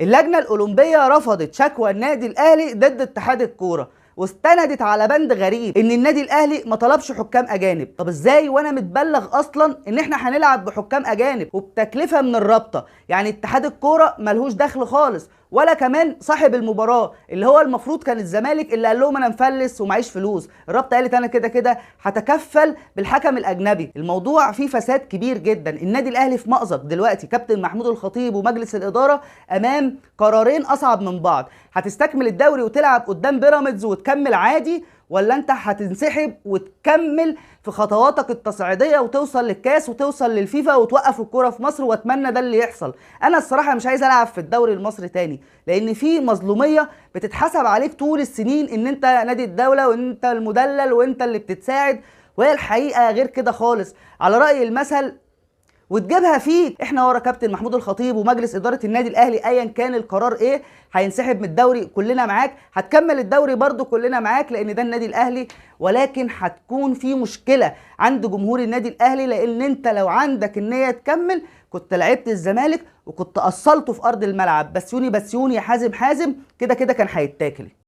اللجنة الأولمبية رفضت شكوى النادي الأهلي ضد اتحاد الكورة، واستندت على بند غريب ان النادي الاهلي ما طلبش حكام اجانب. طب ازاي وانا متبلغ اصلا ان احنا هنلعب بحكام اجانب وبتكلفه من الرابطه؟ يعني اتحاد الكوره ملهوش دخل خالص، ولا كمان صاحب المباراه اللي هو المفروض كان الزمالك اللي قال لهم انا مفلس ومعيش فلوس. الرابطه قالت انا كده كده هتكفل بالحكم الاجنبي. الموضوع فيه فساد كبير جدا. النادي الاهلي في مأزق دلوقتي، كابتن محمود الخطيب ومجلس الاداره امام قرارين اصعب من بعض. هتستكمل الدوري وتلعب قدام بيراميدز وتكمل عادي، ولا انت هتنسحب وتكمل في خطواتك التصعيديه وتوصل للكاس وتوصل للفيفا وتوقف الكوره في مصر؟ واتمنى ده اللي يحصل. انا الصراحه مش عايز العب في الدوري المصري تاني، لان في مظلوميه بتتحسب عليك طول السنين ان انت نادي الدوله وان انت المدلل وانت اللي بتتساعد، وهي الحقيقه غير كده خالص. على راي المثل وتجيبها فيك. احنا ورا كابتن محمود الخطيب ومجلس اداره النادي الاهلي ايا كان القرار ايه. هينسحب من الدوري كلنا معاك، هتكمل الدوري برضو كلنا معاك، لان ده النادي الاهلي. ولكن هتكون في مشكله عند جمهور النادي الاهلي، لان انت لو عندك النيه تكمل كنت لعبت الزمالك وكنت اصلته في ارض الملعب. بسيوني بسيوني، حازم حازم، كده كده كان هيتاكل.